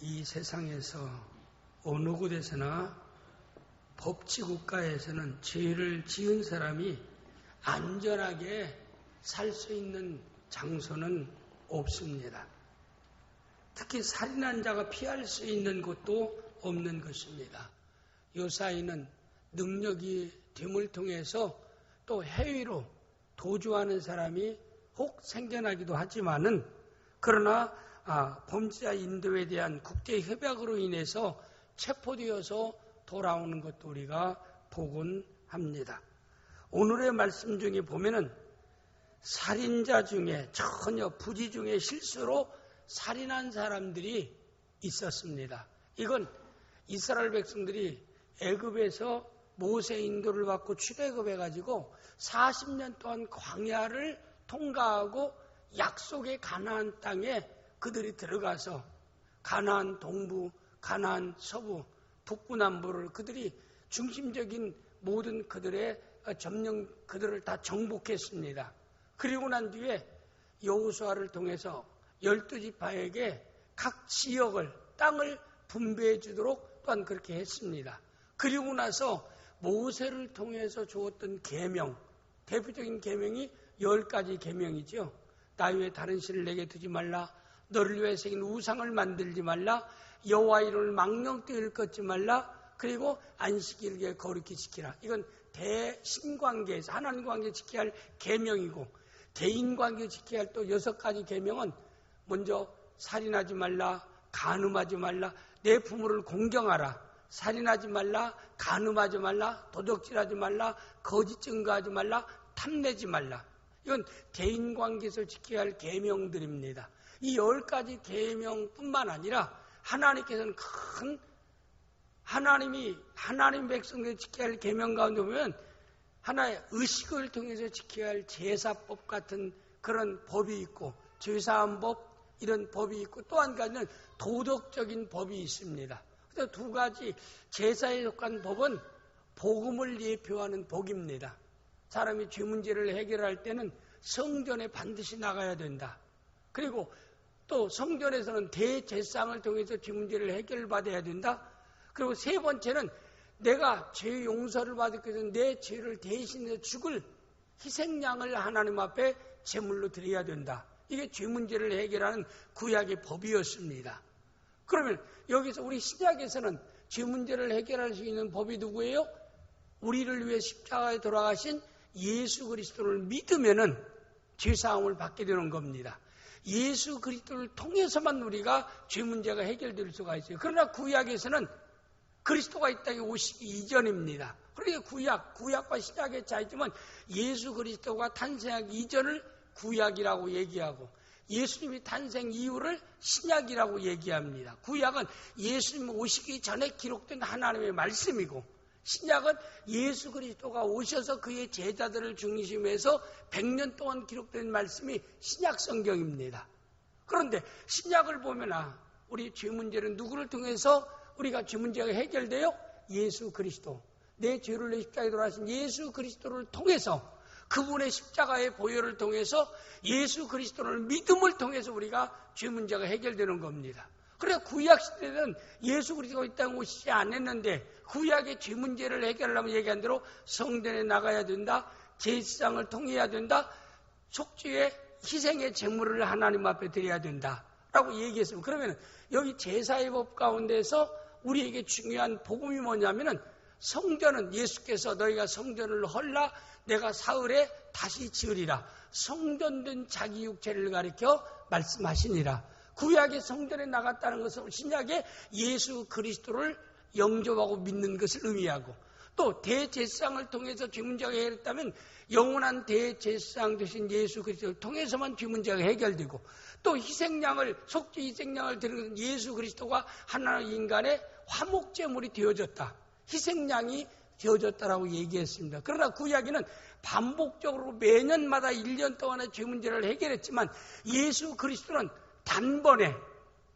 이 세상에서 어느 곳에서나 법치국가에서는 죄를 지은 사람이 안전하게 살 수 있는 장소는 없습니다. 특히 살인한 자가 피할 수 있는 곳도 없는 것입니다. 요사이는 능력이 됨을 통해서 또 해위로 도주하는 사람이 혹 생겨나기도 하지만은 그러나 범죄자 인도에 대한 국제 협약으로 인해서 체포되어서 돌아오는 것도 우리가 보곤 합니다. 오늘의 말씀 중에 보면은 살인자 중에 전혀 부지 중에 실수로 살인한 사람들이 있었습니다. 이건 이스라엘 백성들이 애굽에서 모세 인도를 받고 출애굽해가지고 40년 동안 광야를 통과하고 약속의 가나안 땅에 그들이 들어가서 가나안 동부, 가나안 서부, 북부 남부를 그들이 중심적인 모든 그들의 점령 그들을 다 정복했습니다. 그리고 난 뒤에 여호수아를 통해서 12지파에게 각 지역을 땅을 분배해 주도록 또한 그렇게 했습니다. 그리고 나서 모세를 통해서 주었던 계명, 대표적인 계명이 10가지 계명이죠. 나 외에 다른 신을 내게 두지 말라, 너를 위해 새긴 우상을 만들지 말라, 여호와 이름을 망령되이 일컫지 말라, 그리고 안식일에 거룩히 지키라. 이건 대신관계에서 하나님 관계 지켜야 할 계명이고, 대인관계 지켜야 할 또 6가지 계명은 먼저 살인하지 말라, 간음하지 말라, 내 부모를 공경하라, 살인하지 말라, 간음하지 말라, 도적질하지 말라, 거짓 증거하지 말라, 탐내지 말라. 이건 대인관계에서 지켜야 할 계명들입니다. 이 10가지 계명뿐만 아니라 하나님께서는 큰 하나님 백성들이 지켜야 할 계명 가운데 보면 하나의 의식을 통해서 지켜야 할 제사법 같은 그런 법이 있고, 죄사함법 이런 법이 있고, 또 한 가지는 도덕적인 법이 있습니다. 그래서 2가지 제사에 속한 법은 복음을 예표하는 복입니다. 사람이 죄 문제를 해결할 때는 성전에 반드시 나가야 된다. 그리고 또 성전에서는 대제사장을 통해서 죄 문제를 해결받아야 된다. 그리고 3번째는 내가 죄 용서를 받기 위해서 내 죄를 대신해서 죽을 희생양을 하나님 앞에 제물로 드려야 된다. 이게 죄 문제를 해결하는 구약의 법이었습니다. 그러면 여기서 우리 신약에서는 죄 문제를 해결할 수 있는 법이 누구예요? 우리를 위해 십자가에 돌아가신 예수 그리스도를 믿으면은 죄사함을 받게 되는 겁니다. 예수 그리스도를 통해서만 우리가 죄 문제가 해결될 수가 있어요. 그러나 구약에서는 그리스도가 이 땅에 오시기 이전입니다. 그러니까 구약과 신약의 차이점은 예수 그리스도가 탄생하기 이전을 구약이라고 얘기하고, 예수님이 탄생 이후를 신약이라고 얘기합니다. 구약은 예수님 오시기 전에 기록된 하나님의 말씀이고, 신약은 예수 그리스도가 오셔서 그의 제자들을 중심해서 100년 동안 기록된 말씀이 신약 성경입니다. 그런데 신약을 보면 우리 죄 문제는 누구를 통해서 우리가 죄 문제가 해결돼요? 예수 그리스도. 내 죄를 내 십자가에 돌아가신 예수 그리스도를 통해서, 그분의 십자가의 보혈을 통해서, 예수 그리스도를 믿음을 통해서 우리가 죄 문제가 해결되는 겁니다. 그래서 구약 시대는 예수 그리스도가 이 땅에 오시지 않았는데 구약의 죄 문제를 해결하려면 얘기한 대로 성전에 나가야 된다, 제사장을 통해야 된다, 속죄의 희생의 제물을 하나님 앞에 드려야 된다라고 얘기했습니다. 그러면 여기 제사의 법 가운데서 우리에게 중요한 복음이 뭐냐면은, 성전은 예수께서 너희가 성전을 헐라 내가 사흘에 다시 지으리라, 성전된 자기 육체를 가리켜 말씀하시니라. 구약의 성전에 나갔다는 것은 신약의 예수 그리스도를 영접하고 믿는 것을 의미하고, 또 대제사장을 통해서 죄 문제가 해결됐다면 영원한 대제사장 되신 예수 그리스도를 통해서만 죄 문제가 해결되고, 또 희생양을, 속죄 희생양을 드리는 예수 그리스도가 하나님 인간의 화목제물이 되어졌다, 희생양이 되어졌다라고 얘기했습니다. 그러나 구약에는 반복적으로 매년마다 1년 동안의 죄 문제를 해결했지만 예수 그리스도는 단번에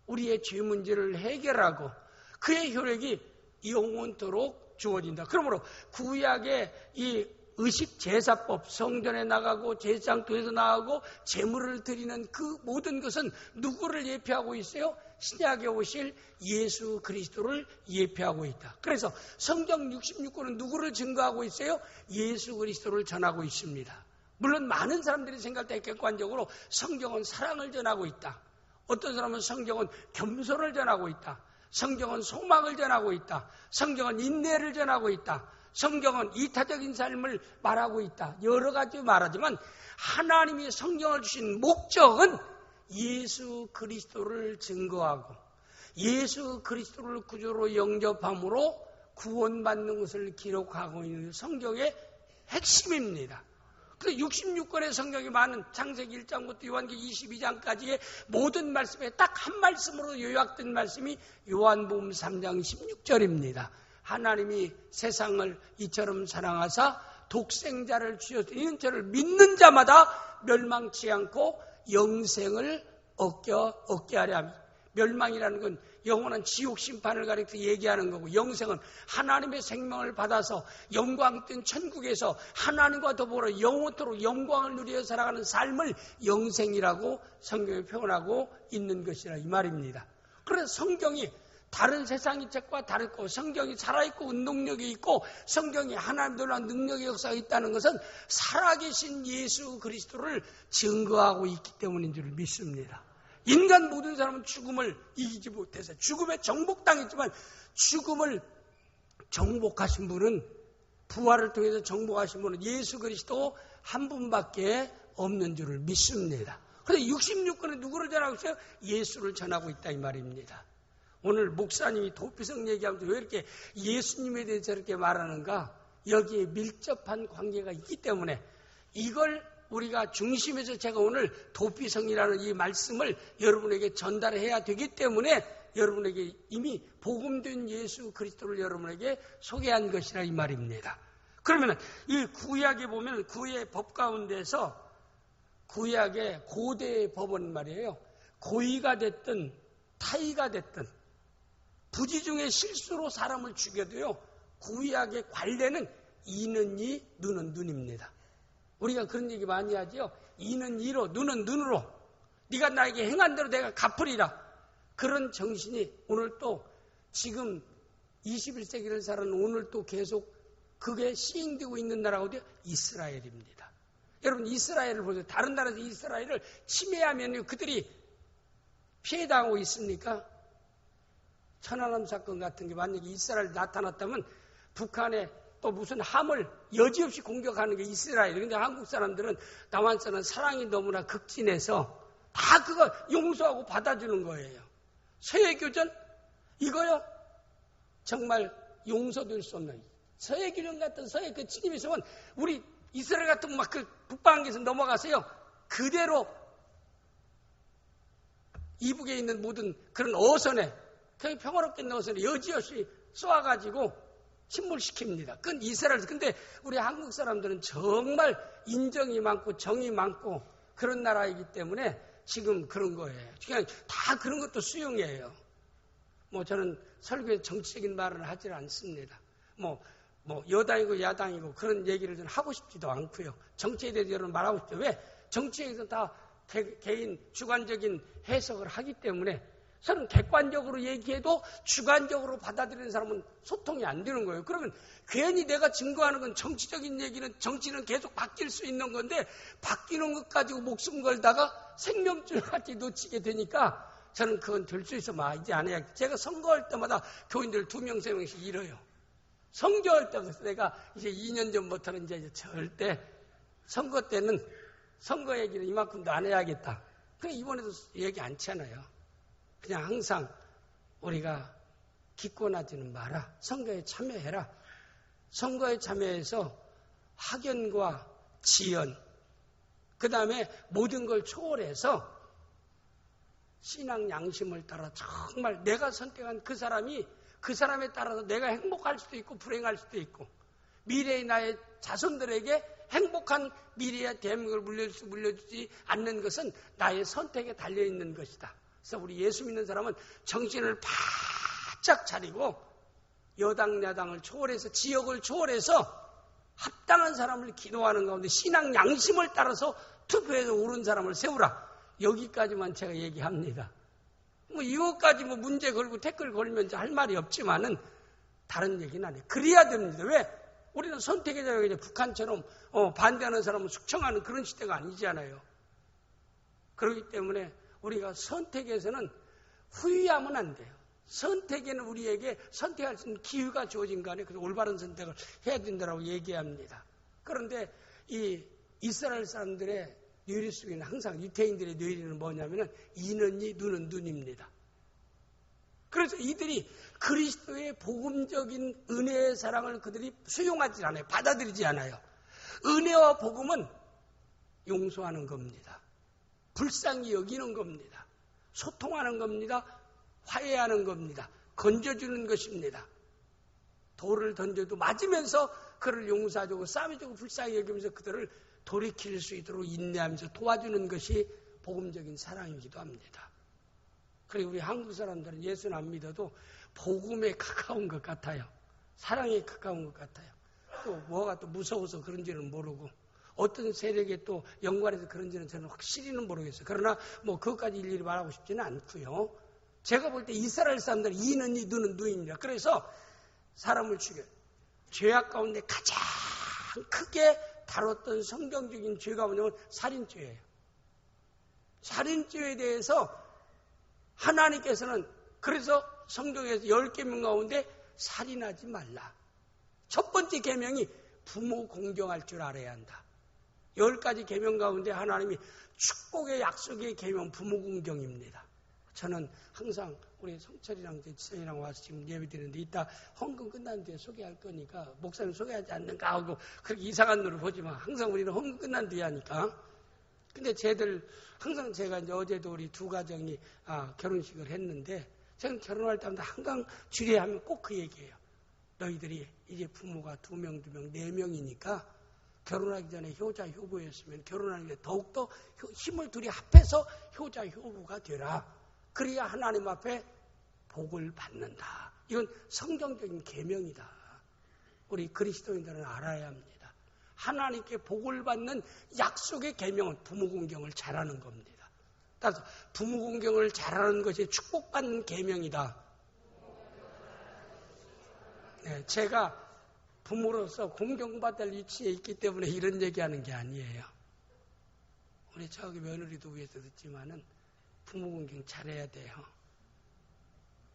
우리의 죄 문제를 해결하고 그의 효력이 영원토록 주어진다. 그러므로 구약의 이 의식 제사법, 성전에 나가고 제사장 통해서 나가고 제물을 드리는 그 모든 것은 누구를 예표하고 있어요? 신약에 오실 예수 그리스도를 예표하고 있다. 그래서 성경 66권은 누구를 증거하고 있어요? 예수 그리스도를 전하고 있습니다. 물론 많은 사람들이 생각할 때 객관적으로 성경은 사랑을 전하고 있다. 어떤 사람은 성경은 겸손을 전하고 있다. 성경은 소망을 전하고 있다. 성경은 인내를 전하고 있다. 성경은 이타적인 삶을 말하고 있다. 여러 가지 말하지만 하나님이 성경을 주신 목적은 예수 그리스도를 증거하고 예수 그리스도를 구주로 영접함으로 구원받는 것을 기록하고 있는 성경의 핵심입니다. 그래서 66권의 성경이 많은 창세기 1장부터 요한계시 22장까지의 모든 말씀에 딱 한 말씀으로 요약된 말씀이 요한복음 3장 16절입니다. 하나님이 세상을 이처럼 사랑하사 독생자를 주셔서 이는 저를 믿는 자마다 멸망치 않고 영생을 얻게 하려 합니다. 멸망이라는 건 영원한 지옥 심판을 가리켜 얘기하는 거고, 영생은 하나님의 생명을 받아서 영광된 천국에서 하나님과 더불어 영원토록 영광을 누려 살아가는 삶을 영생이라고 성경에 표현하고 있는 것이라 이 말입니다. 그래서 성경이 다른 세상의 책과 다르고 성경이 살아있고 운동력이 있고 성경이 하나님 놀라운 능력의 역사가 있다는 것은 살아계신 예수 그리스도를 증거하고 있기 때문인 줄 믿습니다. 인간 모든 사람은 죽음을 이기지 못해서 죽음에 정복당했지만 죽음을 정복하신 분은, 부활을 통해서 정복하신 분은 예수 그리스도 한 분밖에 없는 줄을 믿습니다. 그런데 66권은 누구를 전하고 있어요? 예수를 전하고 있다 이 말입니다. 오늘 목사님이 도피성 얘기하면서 왜 이렇게 예수님에 대해서 저렇게 말하는가? 여기에 밀접한 관계가 있기 때문에 이걸 우리가 중심에서 제가 오늘 도피성이라는 이 말씀을 여러분에게 전달해야 되기 때문에 여러분에게 이미 복음된 예수 그리스도를 여러분에게 소개한 것이라 이 말입니다. 그러면 이 구약에 보면 구약의 법 가운데서 구약의 고대의 법은 말이에요. 고의가 됐든 타의가 됐든 부지 중에 실수로 사람을 죽여도요, 구약의 관례는 이는 이, 눈은 눈입니다. 우리가 그런 얘기 많이 하죠. 이는 이로, 눈은 눈으로. 네가 나에게 행한 대로 내가 갚으리라. 그런 정신이 오늘 또 지금 21세기를 살아는 오늘 또 계속 그게 시행되고 있는 나라가 어디요? 이스라엘입니다. 여러분 이스라엘을 보세요. 다른 나라에서 이스라엘을 침해하면 그들이 피해당하고 있습니까? 천안함 사건 같은 게 만약에 이스라엘 나타났다면 북한에 또 무슨 함을 여지없이 공격하는 게 이스라엘. 그런데 한국 사람들은 남한 사람은 사랑이 너무나 극진해서 다 그거 용서하고 받아주는 거예요. 서해교전 이거요 정말 용서될 수 없는 서해교전 같은 서해 그 침입이 있으면 우리 이스라엘 같은 막 그 북방에서 넘어가세요. 그대로 이북에 있는 모든 그런 어선에 그 평화롭게 있는 어선에 여지없이 쏘아가지고 침몰시킵니다. 그건 이스라엘. 근데 우리 한국 사람들은 정말 인정이 많고 정이 많고 그런 나라이기 때문에 지금 그런 거예요. 그냥 다 그런 것도 수용해요. 저는 설교에 정치적인 말을 하지 않습니다. 여당이고 야당이고 그런 얘기를 좀 하고 싶지도 않고요. 정치에 대해서 여러분 말하고 싶죠. 왜? 정치에서 다 개인 주관적인 해석을 하기 때문에 저는 객관적으로 얘기해도 주관적으로 받아들이는 사람은 소통이 안 되는 거예요. 그러면 괜히 내가 증거하는 건 정치적인 얘기는 정치는 계속 바뀔 수 있는 건데 바뀌는 것 가지고 목숨 걸다가 생명줄 같이 놓치게 되니까 저는 그건 될 수 있으면 이제 안 해야겠다. 제가 선거할 때마다 교인들 2명, 3명씩 잃어요. 선거할 때부터 내가 이제 2년 전부터는 이제 절대 선거 때는 선거 얘기는 이만큼도 안 해야겠다. 그래 이번에도 얘기 않잖아요. 그냥 항상 우리가 기권하지는 마라. 선거에 참여해라. 선거에 참여해서 학연과 지연, 그 다음에 모든 걸 초월해서 신앙 양심을 따라 정말 내가 선택한 그 사람이 그 사람에 따라서 내가 행복할 수도 있고 불행할 수도 있고 미래의 나의 자손들에게 행복한 미래의 대한민국을 물려주지 않는 것은 나의 선택에 달려있는 것이다. 그래서 우리 예수 믿는 사람은 정신을 바짝 차리고 여당, 야당을 초월해서 지역을 초월해서 합당한 사람을 기도하는 가운데 신앙 양심을 따라서 투표해서 옳은 사람을 세우라. 여기까지만 제가 얘기합니다. 뭐 이것까지 뭐 문제 걸고 댓글 걸면 할 말이 없지만은 다른 얘기는 안 해요. 그래야 됩니다. 왜? 우리는 선택의 자유가 북한처럼 반대하는 사람을 숙청하는 그런 시대가 아니잖아요. 그렇기 때문에 우리가 선택에서는 후회하면 안 돼요. 선택에는 우리에게 선택할 수 있는 기회가 주어진 거 아니에요. 그래서 올바른 선택을 해야 된다고 얘기합니다. 그런데 이 이스라엘 사람들의 뇌리 속에는 항상 유태인들의 뇌리는 뭐냐면은 이는 이, 눈은 눈입니다. 그래서 이들이 그리스도의 복음적인 은혜의 사랑을 그들이 수용하지 않아요. 받아들이지 않아요. 은혜와 복음은 용서하는 겁니다. 불쌍히 여기는 겁니다. 소통하는 겁니다. 화해하는 겁니다. 건져주는 것입니다. 돌을 던져도 맞으면서 그를 용서하고 싸매주고 불쌍히 여기면서 그들을 돌이킬 수 있도록 인내하면서 도와주는 것이 복음적인 사랑이기도 합니다. 그리고 우리 한국 사람들은 예수는 안 믿어도 복음에 가까운 것 같아요. 사랑에 가까운 것 같아요. 또 뭐가 또 무서워서 그런지는 모르고 어떤 세력에 또 연관해서 그런지는 저는 확실히는 모르겠어요. 그러나 뭐 그것까지 일일이 말하고 싶지는 않고요. 제가 볼 때 이스라엘 사람들은 이는 이, 눈은 눈입니다. 그래서 사람을 죽여요. 죄악 가운데 가장 크게 다뤘던 성경적인 죄가 뭐냐면 살인죄예요. 살인죄에 대해서 하나님께서는 그래서 성경에서 10계명 가운데 살인하지 말라. 첫 번째 계명이 부모 공경할 줄 알아야 한다. 10가지 계명 가운데 하나님이 축복의 약속의 계명 부모 공경입니다. 저는 항상 우리 성철이랑 지선이랑 와서 지금 예배 드리는데 이따 헌금 끝난 뒤에 소개할 거니까 목사님 소개하지 않는가 하고 그렇게 이상한 눈을 보지만 항상 우리는 헌금 끝난 뒤에 하니까. 근데 쟤들 항상 제가 이제 어제도 우리 두 가정이 결혼식을 했는데 저는 결혼할 때마다 항상 주례하면 꼭 그 얘기예요. 너희들이 이제 부모가 2명, 2명, 4명이니까 결혼하기 전에 효자, 효부였으면 결혼하기 전에 더욱더 힘을 둘이 합해서 효자, 효부가 되라. 그래야 하나님 앞에 복을 받는다. 이건 성경적인 계명이다. 우리 그리스도인들은 알아야 합니다. 하나님께 복을 받는 약속의 계명은 부모 공경을 잘하는 겁니다. 따라서 부모 공경을 잘하는 것이 축복받는 계명이다. 네, 제가 부모로서 공경받을 위치에 있기 때문에 이런 얘기하는 게 아니에요. 우리 저기 며느리도 위해서 듣지만은 부모 공경 잘해야 돼요.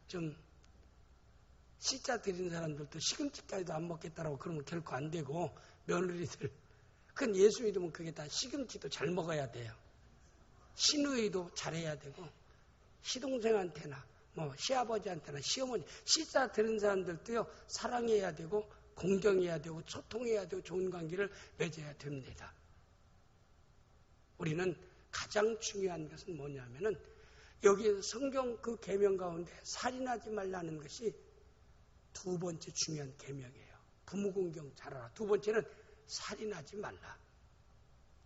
좀 시자 드리는 사람들도 시금치까지도 안 먹겠다라고 그러면 결코 안 되고 며느리들 그건 예수 믿으면 그게 다 시금치도 잘 먹어야 돼요. 시누이도 잘해야 되고 시동생한테나 뭐 시아버지한테나 시어머니 시자 드리는 사람들도요 사랑해야 되고 공경해야 되고 소통해야 되고 좋은 관계를 맺어야 됩니다. 우리는 가장 중요한 것은 뭐냐면은 여기 성경 그 계명 가운데 살인하지 말라는 것이 두 번째 중요한 계명이에요. 부모 공경 잘하라. 두 번째는 살인하지 말라.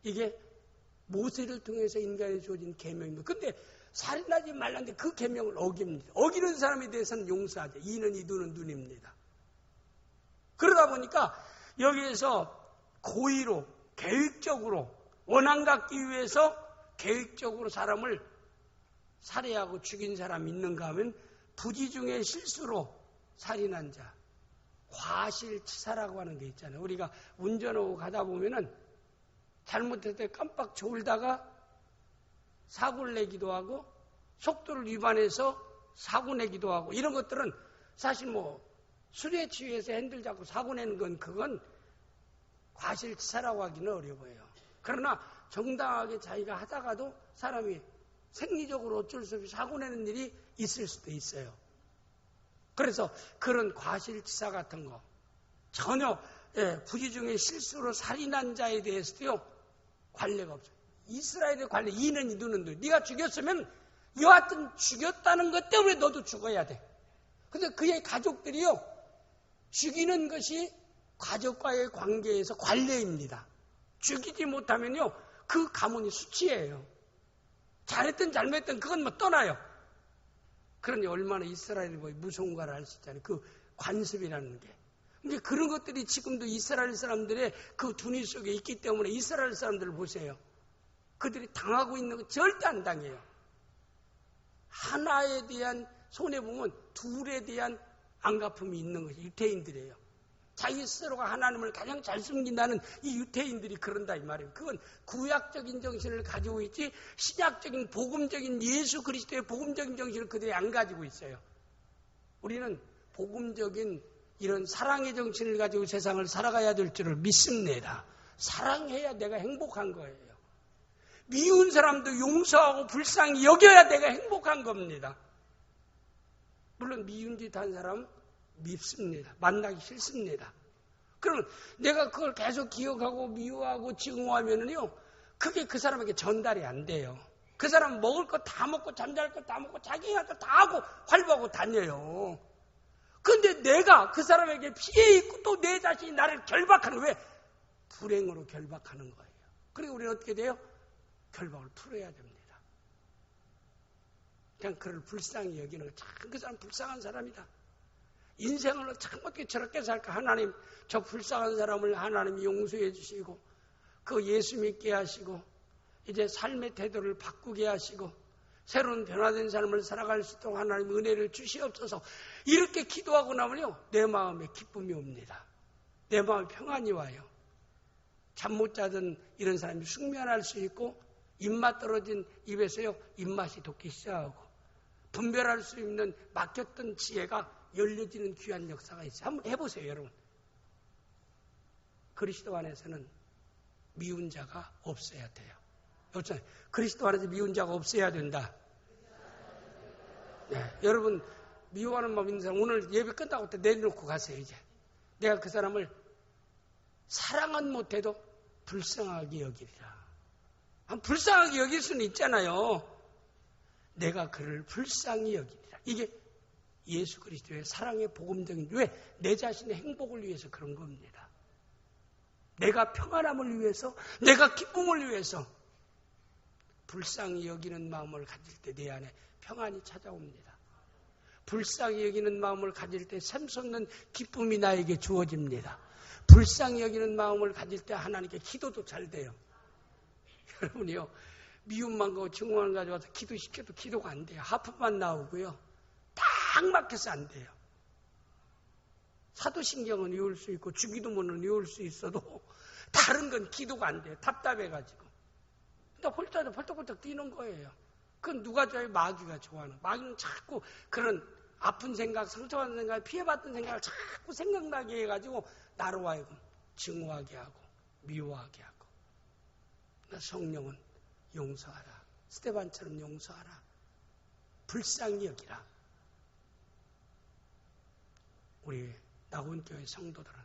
이게 모세를 통해서 인간에 주어진 계명입니다. 근데 살인하지 말라는데 그 계명을 어깁니다. 어기는 사람에 대해서는 용서하죠. 이는 이, 눈은 눈입니다. 그러다 보니까 여기에서 고의로 계획적으로 원한 갖기 위해서 계획적으로 사람을 살해하고 죽인 사람이 있는가 하면 부지 중에 실수로 살인한 자, 과실치사라고 하는 게 있잖아요. 우리가 운전하고 가다 보면은 잘못했을 때 깜빡 졸다가 사고를 내기도 하고 속도를 위반해서 사고 내기도 하고 이런 것들은 사실 뭐 술에 취해서 핸들 잡고 사고 내는 건 그건 과실치사라고 하기는 어려워요. 그러나 정당하게 자기가 하다가도 사람이 생리적으로 어쩔 수 없이 사고 내는 일이 있을 수도 있어요. 그래서 그런 과실치사 같은 거 전혀 부지 중에 실수로 살인한 자에 대해서도요 관례가 없어요. 이스라엘의 관례 이는 이, 눈은 눈. 네가 죽였으면 여하튼 죽였다는 것 때문에 너도 죽어야 돼. 근데 그의 가족들이요 죽이는 것이 가족과의 관계에서 관례입니다. 죽이지 못하면요 그 가문이 수치예요. 잘했든 잘못했든 그건 뭐 떠나요. 그러니 얼마나 이스라엘이 뭐 무서운가를 알 수 있잖아요. 그 관습이라는 게. 근데 그런 것들이 지금도 이스라엘 사람들의 그 두뇌 속에 있기 때문에 이스라엘 사람들을 보세요. 그들이 당하고 있는 거 절대 안 당해요. 하나에 대한 손해보면 둘에 대한 안갚음이 있는 것이 유태인들이에요. 자기 스스로가 하나님을 가장 잘 숨긴다는 이 유태인들이 그런다 이 말이에요. 그건 구약적인 정신을 가지고 있지 신약적인 복음적인 예수 그리스도의 복음적인 정신을 그들이 안 가지고 있어요. 우리는 복음적인 이런 사랑의 정신을 가지고 세상을 살아가야 될 줄을 믿습니다. 사랑해야 내가 행복한 거예요. 미운 사람도 용서하고 불쌍히 여겨야 내가 행복한 겁니다. 물론 미운 짓 한 사람 밉습니다. 만나기 싫습니다. 그러면 내가 그걸 계속 기억하고 미워하고 증오하면은요, 그게 그 사람에게 전달이 안 돼요. 그 사람은 먹을 거 다 먹고 잠잘 거 다 먹고 자기가 다 하고 활보하고 다녀요. 그런데 내가 그 사람에게 피해 있고 또 내 자신이 나를 결박하는, 왜? 불행으로 결박하는 거예요. 그리고 우리는 어떻게 돼요? 결박을 풀어야 됩니다. 그냥 그를 불쌍히 여기는 거. 참 그 사람 불쌍한 사람이다. 인생을 참 어떻게 저렇게 살까? 하나님, 저 불쌍한 사람을 하나님이 용서해 주시고 그 예수 믿게 하시고 이제 삶의 태도를 바꾸게 하시고 새로운 변화된 삶을 살아갈 수 있도록 하나님 은혜를 주시옵소서. 이렇게 기도하고 나면요, 내 마음에 기쁨이 옵니다. 내 마음에 평안이 와요. 잠 못 자던 이런 사람이 숙면할 수 있고, 입맛 떨어진 입에서요 입맛이 돋기 시작하고, 분별할 수 있는 막혔던 지혜가 열려지는 귀한 역사가 있어요. 한번 해보세요, 여러분. 그리스도 안에서는 미운 자가 없어야 돼요. 그리스도 안에서 미운 자가 없어야 된다. 네, 여러분 미워하는 마음 있는 사람 오늘 예배 끝나고 때 내려놓고 가세요. 이제 내가 그 사람을 사랑은 못해도 불쌍하게 여기리라. 불쌍하게 여길 수는 있잖아요. 내가 그를 불쌍히 여기리라. 이게 예수 그리스도의 사랑의 복음적인, 왜? 내 자신의 행복을 위해서 그런 겁니다. 내가 평안함을 위해서, 내가 기쁨을 위해서 불쌍히 여기는 마음을 가질 때 내 안에 평안이 찾아옵니다. 불쌍히 여기는 마음을 가질 때 샘솟는 기쁨이 나에게 주어집니다. 불쌍히 여기는 마음을 가질 때 하나님께 기도도 잘 돼요. 여러분이요, 미움만 가고 증오만 가져와서 기도시켜도 기도가 안 돼요. 하품만 나오고요, 딱 막혀서 안 돼요. 사도신경은 외울 수 있고 주기도문은 외울 수 있어도 다른 건 기도가 안 돼요. 답답해가지고. 근데 펄떡펄떡 뛰는 거예요. 그건 누가 좋아해요? 마귀가 좋아하는. 마귀는 자꾸 그런 아픈 생각, 상처받은 생각, 피해받은 생각을 자꾸 생각나게 해가지고 나로 하여금 증오하게 하고 미워하게 하고. 성령은 용서하라. 스데반처럼 용서하라. 불쌍히 여기라. 우리 낙원교회 성도들은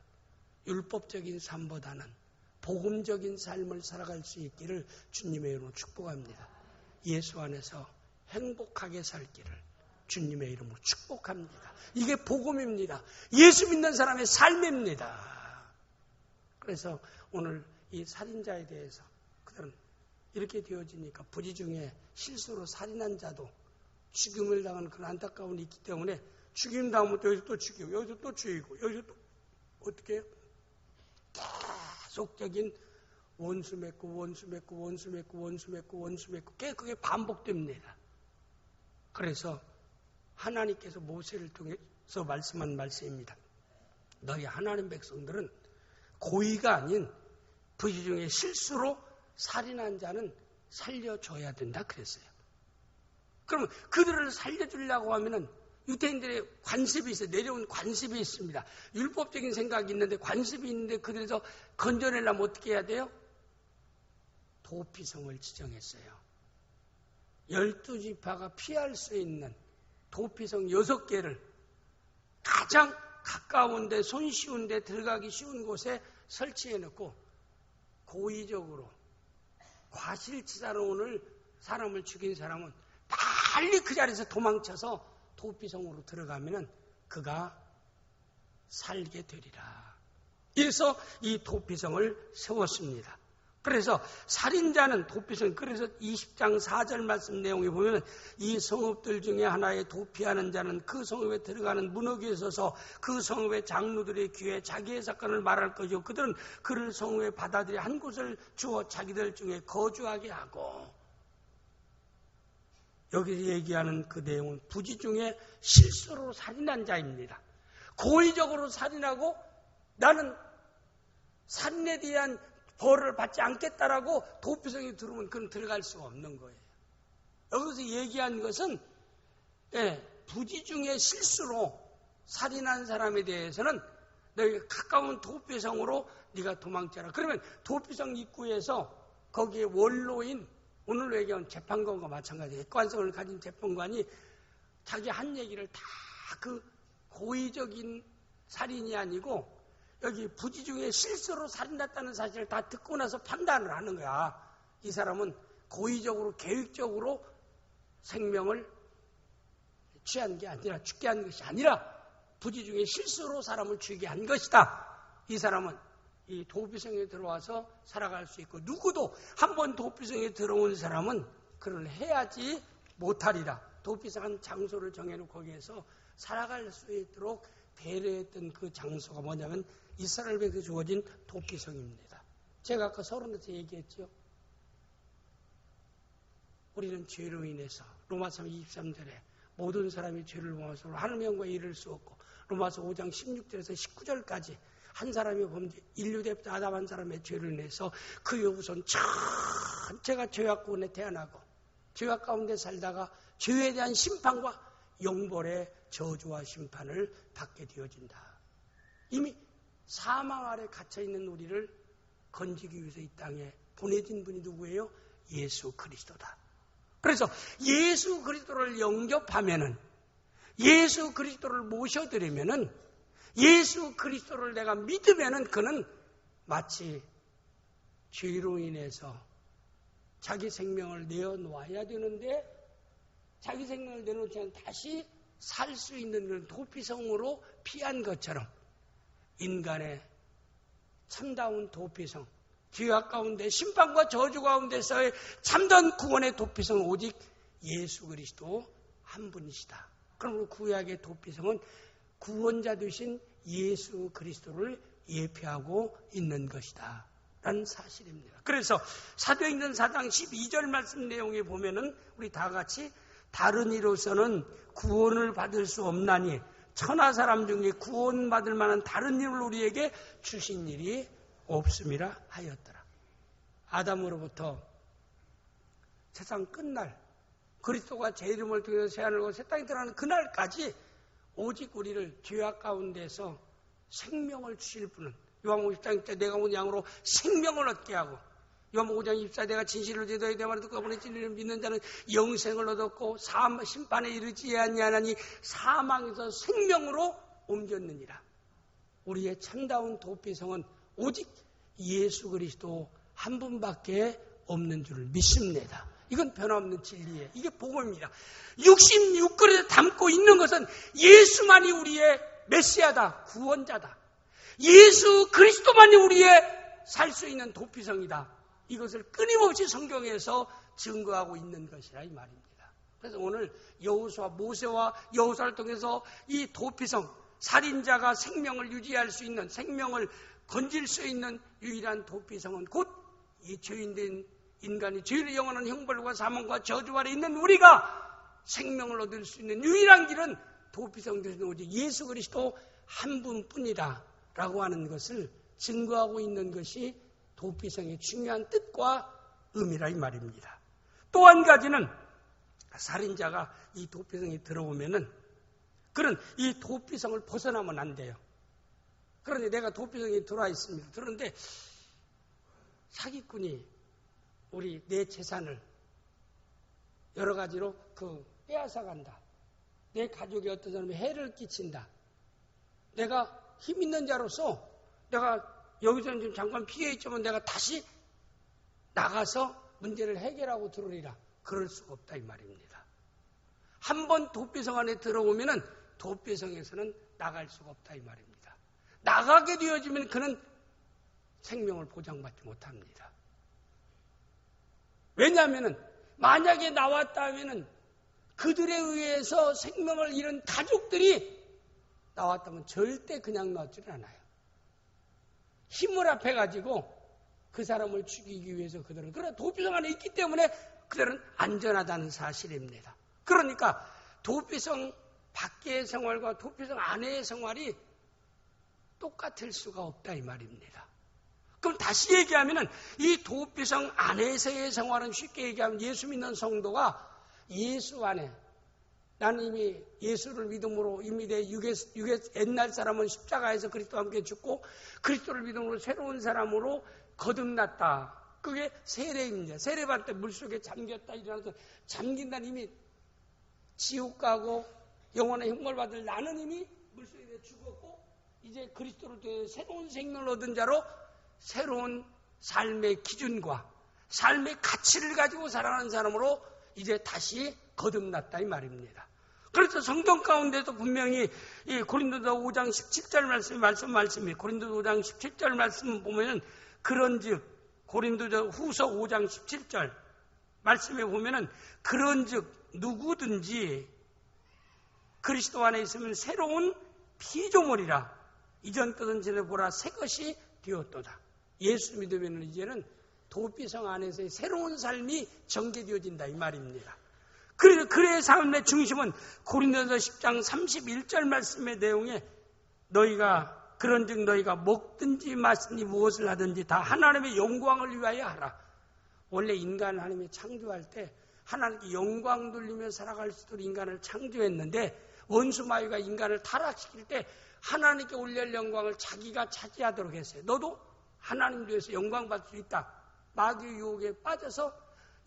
율법적인 삶보다는 복음적인 삶을 살아갈 수 있기를 주님의 이름으로 축복합니다. 예수 안에서 행복하게 살기를 주님의 이름으로 축복합니다. 이게 복음입니다. 예수 믿는 사람의 삶입니다. 그래서 오늘 이 살인자에 대해서 그들은 이렇게 되어지니까 부지 중에 실수로 살인한 자도 죽임을 당하는 그런 안타까움이 있기 때문에 죽임 당하면 여기서 또 죽이고 여기서 또 죽이고 여기서 또 어떻게 해요? 계속적인 원수 맺고 그게 반복됩니다. 그래서 하나님께서 모세를 통해서 말씀한 말씀입니다. 너희 하나님 백성들은 고의가 아닌 부지 중에 실수로 살인한 자는 살려줘야 된다 그랬어요. 그러면 그들을 살려주려고 하면은 유대인들의 관습이 있어요. 내려온 관습이 있습니다. 율법적인 생각이 있는데 관습이 있는데 그들에서 건져내려면 어떻게 해야 돼요? 도피성을 지정했어요. 12지파가 피할 수 있는 도피성 6개를 가장 가까운 데 손쉬운 데 들어가기 쉬운 곳에 설치해놓고 고의적으로 과실치사로 오늘 사람을 죽인 사람은 빨리 그 자리에서 도망쳐서 도피성으로 들어가면은 그가 살게 되리라. 그래서 이 도피성을 세웠습니다. 그래서 살인자는 도피성, 그래서 20장 4절 말씀 내용에 보면 이 성읍들 중에 하나에 도피하는 자는 그 성읍에 들어가는 문허기에 서서 그 성읍의 장로들의 귀에 자기의 사건을 말할 것이요 그들은 그를 성읍에 받아들여 한 곳을 주어 자기들 중에 거주하게 하고. 여기서 얘기하는 그 내용은 부지 중에 실수로 살인한 자입니다. 고의적으로 살인하고 나는 살인에 대한 벌을 받지 않겠다라고 도피성에 들어오면 그건 들어갈 수가 없는 거예요. 여기서 얘기한 것은 부지 중에 실수로 살인한 사람에 대해서는 너희가 가까운 도피성으로 네가 도망쳐라. 그러면 도피성 입구에서 거기에 원로인 오늘 얘기한 재판관과 마찬가지예요. 객관성을 가진 재판관이 자기 한 얘기를 다 그 고의적인 살인이 아니고 여기 부지 중에 실수로 살인했다는 사실을 다 듣고 나서 판단을 하는 거야. 이 사람은 고의적으로 계획적으로 생명을 취한 게 아니라 죽게 한 것이 아니라 부지 중에 실수로 사람을 죽게 한 것이다. 이 사람은 이 도피성에 들어와서 살아갈 수 있고 누구도 한번 도피성에 들어온 사람은 그걸 해야지 못하리라. 도피성 한 장소를 정해놓고 거기에서 살아갈 수 있도록 배려했던 그 장소가 뭐냐면 이스라엘 백성에 주어진 도피성입니다. 제가 아까 서론에서 얘기했죠. 우리는 죄로 인해서 로마서 23절에 모든 사람이 죄를 범해서 하나님의 영광에 이를 수 없고 로마서 5장 16절에서 19절까지 한 사람이 범죄 인류 대부터 아담 한 사람의 죄를 인해서 그 후손 전체가 죄악 가운데 태어나고 죄악 가운데 살다가 죄에 대한 심판과 영벌의 저주와 심판을 받게 되어진다. 이미 사망 아래 갇혀있는 우리를 건지기 위해서 이 땅에 보내진 분이 누구예요? 예수 그리스도다. 그래서 예수 그리스도를 영접하면은 예수 그리스도를 모셔드리면은 예수 그리스도를 내가 믿으면은 그는 마치 죄로 인해서 자기 생명을 내어놓아야 되는데 자기 생명을 내놓지 않으면 다시 살 수 있는 그런 도피성으로 피한 것처럼 인간의 참다운 도피성, 죄악 가운데 심판과 저주 가운데서의 참된 구원의 도피성은 오직 예수 그리스도 한 분이시다. 그러므로 구약의 도피성은 구원자 되신 예수 그리스도를 예표하고 있는 것이다 라는 사실입니다. 그래서 사도행전 4장 12절 말씀 내용에 보면은 우리 다 같이 다른 이로서는 구원을 받을 수 없나니 천하 사람 중에 구원받을 만한 다른 일을 우리에게 주신 일이 없음이라 하였더라. 아담으로부터 세상 끝날 그리스도가 제 이름을 통해서 세안을 새 땅에 들어가는 그날까지 오직 우리를 죄악 가운데서 생명을 주실 분은 요한복음 10장 때 내가 온 양으로 생명을 얻게 하고 요한복음 5장 24 내가 진실을 제도에 내 말을 듣고 보내 진리를 믿는 자는 영생을 얻었고 심판에 이르지 아니하나니 사망에서 생명으로 옮겼느니라. 우리의 참다운 도피성은 오직 예수 그리스도 한 분밖에 없는 줄을 믿습니다. 이건 변함없는 진리예요. 이게 복음입니다. 66그릇에 담고 있는 것은 예수만이 우리의 메시아다, 구원자다. 예수 그리스도만이 우리의 살 수 있는 도피성이다. 이것을 끊임없이 성경에서 증거하고 있는 것이라 이 말입니다. 그래서 오늘 여호수아, 모세와 여호수아를 통해서 이 도피성, 살인자가 생명을 유지할 수 있는, 생명을 건질 수 있는 유일한 도피성은 곧 이 죄인된 인간이 죄를 영원한 형벌과 사망과 저주 아래 있는 우리가 생명을 얻을 수 있는 유일한 길은 도피성 되신 오직 예수 그리스도 한 분뿐이다 라고 하는 것을 증거하고 있는 것이 도피성의 중요한 뜻과 의미라 이 말입니다. 또 한 가지는 살인자가 이 도피성에 들어오면은 그는 이 도피성을 벗어나면 안 돼요. 그런데 내가 도피성에 들어와 있습니다. 그런데 사기꾼이 우리 내 재산을 여러 가지로 빼앗아 간다. 내 가족이 어떤 사람이 해를 끼친다. 내가 힘 있는 자로서 내가 여기서는 좀 잠깐 피해 있지만 내가 다시 나가서 문제를 해결하고 들어오리라. 그럴 수가 없다 이 말입니다. 한번 도피성 안에 들어오면은 도피성에서는 나갈 수가 없다 이 말입니다. 나가게 되어지면 그는 생명을 보장받지 못합니다. 왜냐하면은 만약에 나왔다 하면은 그들에 의해서 생명을 잃은 가족들이 나왔다면 절대 그냥 놔지를 않아요. 힘을 합해가지고 그 사람을 죽이기 위해서 그들은 그러나 도피성 안에 있기 때문에 그들은 안전하다는 사실입니다. 그러니까 도피성 밖의 생활과 도피성 안의 생활이 똑같을 수가 없다 이 말입니다. 그럼 다시 얘기하면은 이 도피성 안에서의 생활은 쉽게 얘기하면 예수 믿는 성도가 예수 안에 나는 이미 예수를 믿음으로 이미 내 육의 옛날 사람은 십자가에서 그리스도와 함께 죽고 그리스도를 믿음으로 새로운 사람으로 거듭났다. 그게 세례입니다. 세례받을 때 물속에 잠겼다 일어나서 잠긴다는 이미 지옥 가고 영원한 형벌 받을 나는 이미 물속에 죽었고 이제 그리스도를 통해 새로운 생명을 얻은 자로 새로운 삶의 기준과 삶의 가치를 가지고 살아가는 사람으로 이제 다시 거듭났다 이 말입니다. 그래서 성경 가운데도 분명히 이 고린도서 5장 17절 말씀이 고린도서 5장 17절 말씀 보면은 그런즉 고린도서 후서 5장 17절 말씀에 보면은 그런즉 누구든지 그리스도 안에 있으면 새로운 피조물이라 이전 것은 지나보라 새 것이 되었도다. 예수 믿으면 이제는 도피성 안에서의 새로운 삶이 전개되어진다 이 말입니다. 그래서 그의 삶의 중심은 고린도서 10장 31절 말씀의 내용에 너희가 그런즉 너희가 먹든지 마시든지 무엇을 하든지 다 하나님의 영광을 위하여 하라. 원래 인간 하나님이 창조할 때 하나님께 영광 돌리며 살아갈 수 있도록 인간을 창조했는데 원수 마귀가 인간을 타락시킬 때 하나님께 올릴 영광을 자기가 차지하도록 했어요. 너도 하나님 뒤에서 영광 받을 수 있다. 마귀 유혹에 빠져서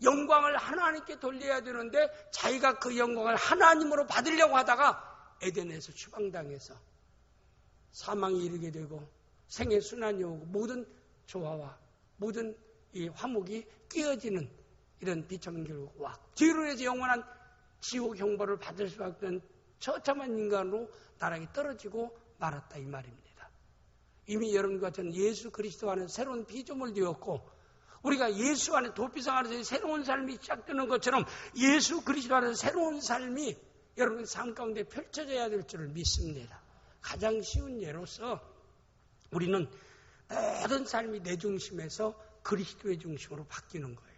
영광을 하나님께 돌려야 되는데 자기가 그 영광을 하나님으로 받으려고 하다가 에덴에서 추방당해서 사망에 이르게 되고 생의 순환이 오고 모든 조화와 모든 이 화목이 깨어지는 이런 비참한 결과가 왔고 뒤로 해서 영원한 지옥 형벌을 받을 수밖에 없는 처참한 인간으로 나락에 떨어지고 말았다 이 말입니다. 이미 여러분과 저는 예수 그리스도 안에 새로운 피조물 되었고 우리가 예수 안에 도피성 안에서 새로운 삶이 시작되는 것처럼 예수 그리스도 안에서 새로운 삶이 여러분의 삶 가운데 펼쳐져야 될 줄을 믿습니다. 가장 쉬운 예로서 우리는 모든 삶이 내 중심에서 그리스도의 중심으로 바뀌는 거예요.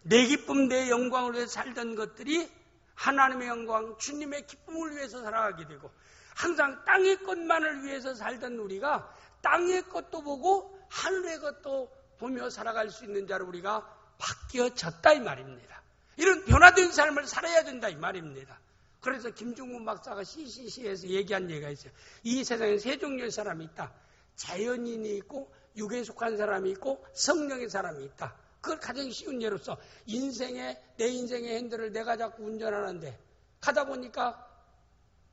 내 기쁨, 내 영광을 위해 살던 것들이 하나님의 영광, 주님의 기쁨을 위해서 살아가게 되고 항상 땅의 것만을 위해서 살던 우리가 땅의 것도 보고 하늘의 것도 보며 살아갈 수 있는 자로 우리가 바뀌어졌다 이 말입니다. 이런 변화된 삶을 살아야 된다 이 말입니다. 그래서 김중문 박사가 CCC에서 얘기한 얘기가 있어요. 이 세상에 세 종류의 사람이 있다. 자연인이 있고 육에 속한 사람이 있고 성령의 사람이 있다. 그걸 가장 쉬운 예로서 내 인생의 핸들을 내가 자꾸 운전하는데 가다 보니까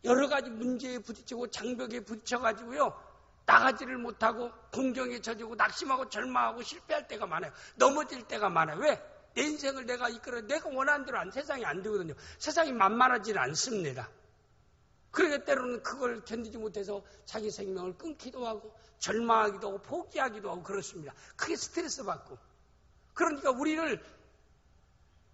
여러 가지 문제에 부딪히고 장벽에 부딪혀가지고요. 나가지를 못하고 공경에 젖고 낙심하고 절망하고 실패할 때가 많아요. 넘어질 때가 많아요. 왜? 내 인생을 내가 내가 원하는 대로 세상이 안 되거든요. 세상이 만만하지는 않습니다. 그러니까 때로는 그걸 견디지 못해서 자기 생명을 끊기도 하고 절망하기도 하고 포기하기도 하고 그렇습니다. 크게 스트레스 받고. 그러니까 우리를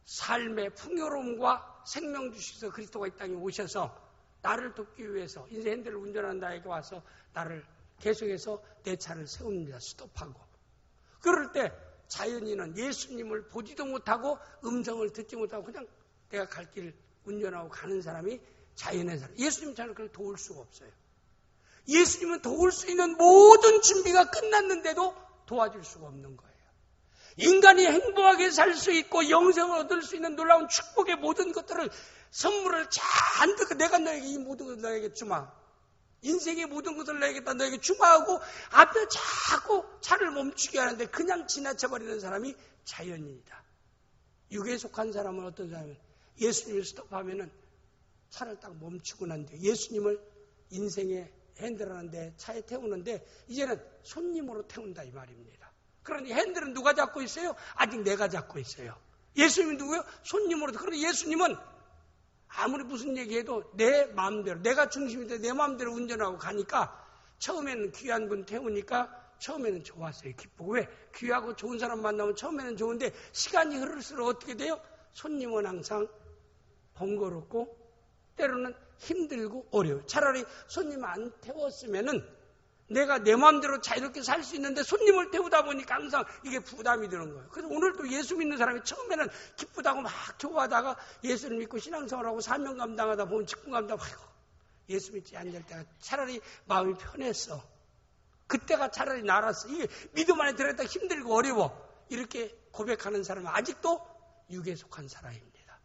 삶의 풍요로움과 생명 주시서 그리스도가 이 땅에 오셔서 나를 돕기 위해서 인생 핸들을 운전하는 나에게 와서 나를 계속해서 내 차를 세웁니다. 스톱하고. 그럴 때 자연인은 예수님을 보지도 못하고 음성을 듣지 못하고 그냥 내가 갈 길 운전하고 가는 사람이 자연의 사람. 예수님 차를 그걸 도울 수가 없어요. 예수님은 도울 수 있는 모든 준비가 끝났는데도 도와줄 수가 없는 거예요. 인간이 행복하게 살 수 있고 영생을 얻을 수 있는 놀라운 축복의 모든 것들을 선물을 잔뜩 내가 너에게 이 모든 것을 너에게 주마. 인생의 모든 것을 너에게 주마하고 앞에 자꾸 차를 멈추게 하는데 그냥 지나쳐버리는 사람이 자연인이다. 육에 속한 사람은 어떤 사람이에요? 예수님을 스톱하면은 차를 딱 멈추고 난 뒤에 예수님을 인생의 핸들하는데 차에 태우는데 이제는 손님으로 태운다 이 말입니다. 그런데 핸들은 누가 잡고 있어요? 아직 내가 잡고 있어요. 예수님은 누구예요? 손님으로. 그런데 예수님은 아무리 무슨 얘기해도 내 마음대로 내가 중심인데 내 마음대로 운전하고 가니까 처음에는 귀한 분 태우니까 처음에는 좋았어요. 기쁘고. 왜? 귀하고 좋은 사람 만나면 처음에는 좋은데 시간이 흐를수록 어떻게 돼요? 손님은 항상 번거롭고 때로는 힘들고 어려워요. 차라리 손님 안 태웠으면은 내가 내 마음대로 자유롭게 살 수 있는데 손님을 태우다 보니까 항상 이게 부담이 되는 거예요. 그래서 오늘도 예수 믿는 사람이 처음에는 기쁘다고 막 좋아하다가 예수를 믿고 신앙생활하고 사명 감당하다 보면 직분 감당하고 아이고 예수 믿지 않을 때가 차라리 마음이 편했어. 그때가 차라리 나았어. 이게 믿음 안에 들어있다 힘들고 어려워. 이렇게 고백하는 사람은 아직도 육에 속한 사람입니다.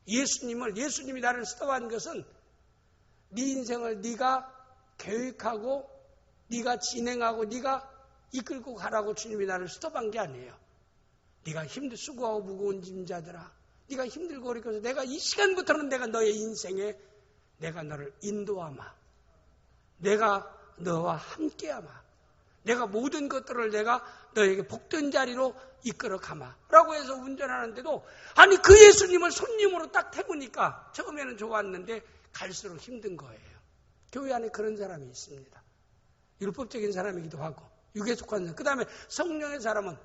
예수님이 나를 스톱한 것은 네 인생을 네가 계획하고 네가 진행하고 네가 이끌고 가라고 주님이 나를 스톱한 게 아니에요. 네가 수고하고 무거운 짐자들아, 네가 힘들고 어렵고 내가 이 시간부터는 내가 너의 인생에 내가 너를 인도하마, 내가 너와 함께하마, 내가 모든 것들을 내가 너에게 복된 자리로 이끌어 가마 라고 해서 운전하는데도 아니 그 예수님을 손님으로 딱 태우니까 처음에는 좋았는데 갈수록 힘든 거예요. 교회 안에 그런 사람이 있습니다. 율법적인 사람이기도 하고 육에 속한 사람. 그 다음에 성령의 사람은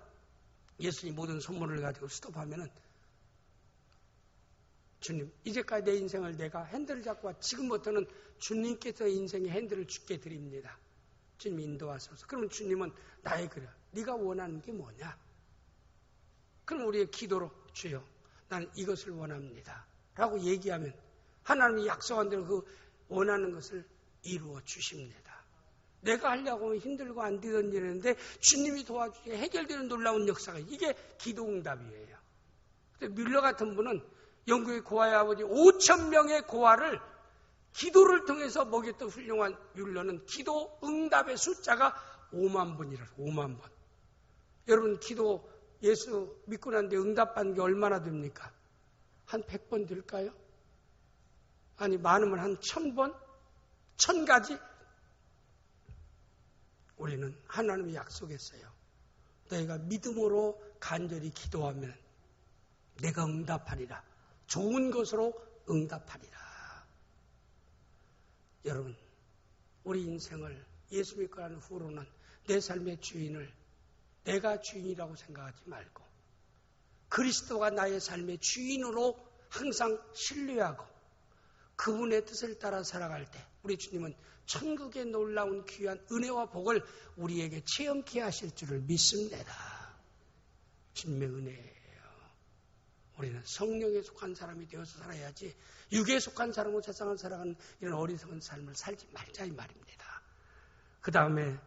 예수님 모든 선물을 가지고 스톱하면은 주님 이제까지 내 인생을 내가 핸들을 잡고 지금부터는 주님께서 인생의 핸들을 주께 드립니다. 주님 인도하소서. 그러면 주님은 나의 그래 네가 원하는 게 뭐냐? 그럼 우리의 기도로 주여 나는 이것을 원합니다 라고 얘기하면 하나님이 약속한 대로 그 원하는 것을 이루어 주십니다. 내가 하려고 하면 힘들고 안 되던 일인데 주님이 도와주시게 해결되는 놀라운 역사가 이게 기도응답이에요. 뮬러 같은 분은 영국의 고아의 아버지 5,000명의 고아를 기도를 통해서 먹였던 훌륭한 뮬러는 기도응답의 숫자가 5만 번이라서 5만 번. 여러분 기도 예수 믿고 난 뒤에 응답받는 게 얼마나 됩니까? 한 100번 될까요? 아니 많으면 한 1000번? 1000가지? 우리는 하나님이 약속했어요. 너희가 믿음으로 간절히 기도하면 내가 응답하리라. 좋은 것으로 응답하리라. 여러분 우리 인생을 예수 믿고 난 후로는 내 삶의 주인을 내가 주인이라고 생각하지 말고 그리스도가 나의 삶의 주인으로 항상 신뢰하고 그분의 뜻을 따라 살아갈 때 우리 주님은 천국의 놀라운 귀한 은혜와 복을 우리에게 체험케 하실 줄을 믿습니다. 주님의 은혜예요. 우리는 성령에 속한 사람이 되어서 살아야지 육에 속한 사람으로 세상을 살아가는 이런 어리석은 삶을 살지 말자 이 말입니다. 그 다음에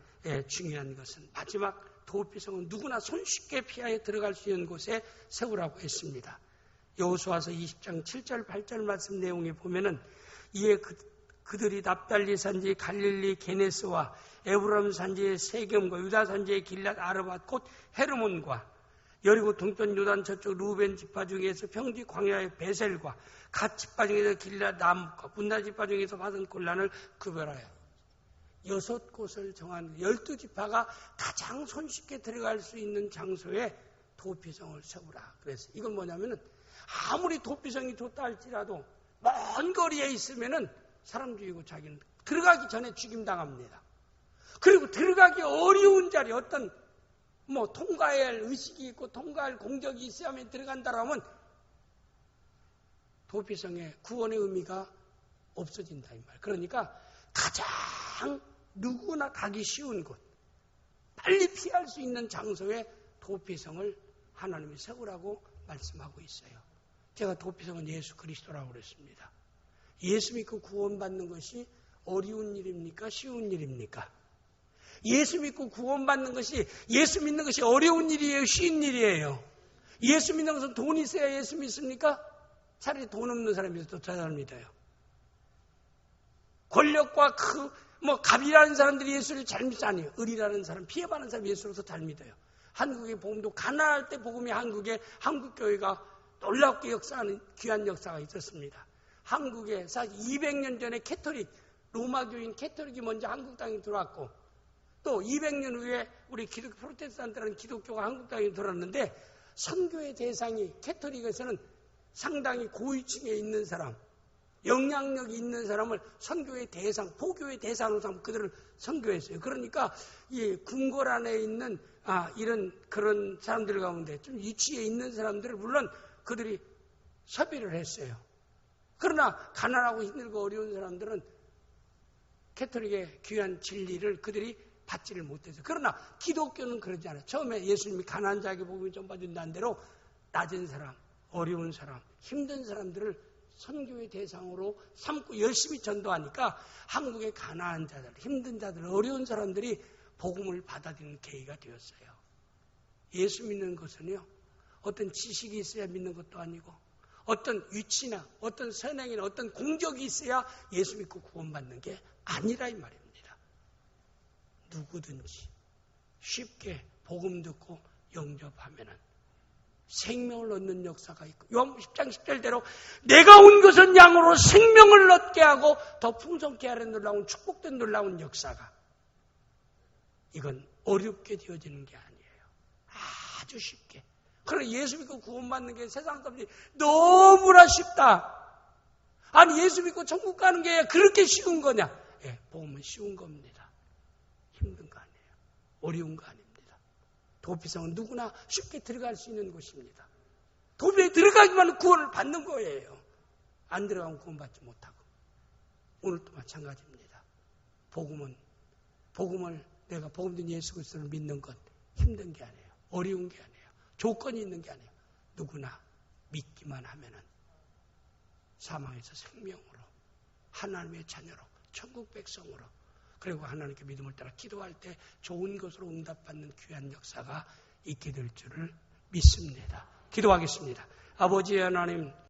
중요한 것은 마지막 도피성은 누구나 손쉽게 피하여 들어갈 수 있는 곳에 세우라고 했습니다. 여호수아서 20장 7절 8절 말씀 내용에 보면은 이에 그들이 납달리 산지 갈릴리 게네스와 에브라임 산지의 세겜과 유다 산지의 길랏 아르밧 곧 헤르몬과 여리고 동편 요단 저쪽 루벤 지파 중에서 평지 광야의 베셀과 갓 지파 중에서 길랏 남과 분다 지파 중에서 받은 곤란을 구별하여 6곳을 정한 12지파가 가장 손쉽게 들어갈 수 있는 장소에 도피성을 세우라. 그래서 이건 뭐냐면은 아무리 도피성이 좋다 할지라도 먼 거리에 있으면은 사람 죽이고 자기는 들어가기 전에 죽임당합니다. 그리고 들어가기 어려운 자리 어떤 통과해야 할 의식이 있고 통과할 공적이 있어야만 들어간다라면 도피성의 구원의 의미가 없어진다 이 말. 그러니까 가장 누구나 가기 쉬운 곳, 빨리 피할 수 있는 장소에 도피성을 하나님이 세우라고 말씀하고 있어요. 제가 도피성은 예수 그리스도라고 그랬습니다. 예수 믿고 구원받는 것이 어려운 일입니까? 쉬운 일입니까? 예수 믿고 구원받는 것이 예수 믿는 것이 어려운 일이에요? 쉬운 일이에요? 예수 믿는 것은 돈이 있어야 예수 믿습니까? 차라리 돈 없는 사람이 더 잘 믿어요. 권력과 갑이라는 사람들이 예수를 잘 믿지 않아요. 을이라는 사람, 피해받는 사람이 예수로서 잘 믿어요. 한국의 복음도 가난할 때 복음이 한국 교회가 놀랍게 역사하는 귀한 역사가 있었습니다. 한국에 사실 200년 전에 로마 교인 캐톨릭이 먼저 한국 땅에 들어왔고 또 200년 후에 우리 프로테스탄트라는 기독교가 한국 땅에 들어왔는데 선교의 대상이 캐톨릭에서는 상당히 고위층에 있는 사람, 영향력이 있는 사람을 선교의 대상, 포교의 대상으로 삼고 그들을 선교했어요. 그러니까 이 궁궐 안에 있는 그런 사람들 가운데 좀 위치에 있는 사람들을 물론 그들이 섭외를 했어요. 그러나 가난하고 힘들고 어려운 사람들은 캐톨릭의 귀한 진리를 그들이 받지를 못해서. 그러나 기독교는 그러지 않아요. 처음에 예수님이 가난한 자에게 복음을 전파된다는 대로 낮은 사람, 어려운 사람, 힘든 사람들을 선교의 대상으로 삼고 열심히 전도하니까 한국의 가난한 자들, 힘든 자들, 어려운 사람들이 복음을 받아들이는 계기가 되었어요. 예수 믿는 것은요, 어떤 지식이 있어야 믿는 것도 아니고 어떤 위치나 어떤 선행이나 어떤 공적이 있어야 예수 믿고 구원받는 게 아니라 이 말입니다. 누구든지 쉽게 복음 듣고 영접하면은 생명을 얻는 역사가 있고, 요한복음 10장 10절대로 내가 온 것은 양으로 생명을 얻게 하고 더 풍성케 하는 놀라운 축복된 놀라운 역사가, 이건 어렵게 되어지는 게 아니에요. 아주 쉽게. 그러나 예수 믿고 구원받는 게 세상 사람들이 너무나 쉽다. 아니 예수 믿고 천국 가는 게 그렇게 쉬운 거냐? 예, 복음은 쉬운 겁니다. 힘든 거 아니에요. 어려운 거 아닙니다. 도피성은 누구나 쉽게 들어갈 수 있는 곳입니다. 도피에 들어가기만 하면 구원을 받는 거예요. 안 들어가면 구원받지 못하고. 오늘도 마찬가지입니다. 복음을 내가 복음된 예수 그리스도를 믿는 것 힘든 게 아니에요. 어려운 게 아니에요. 조건이 있는 게 아니에요. 누구나 믿기만 하면은 사망에서 생명으로, 하나님의 자녀로, 천국 백성으로, 그리고 하나님께 믿음을 따라 기도할 때 좋은 것으로 응답받는 귀한 역사가 있게 될 줄을 믿습니다. 기도하겠습니다. 아버지 하나님,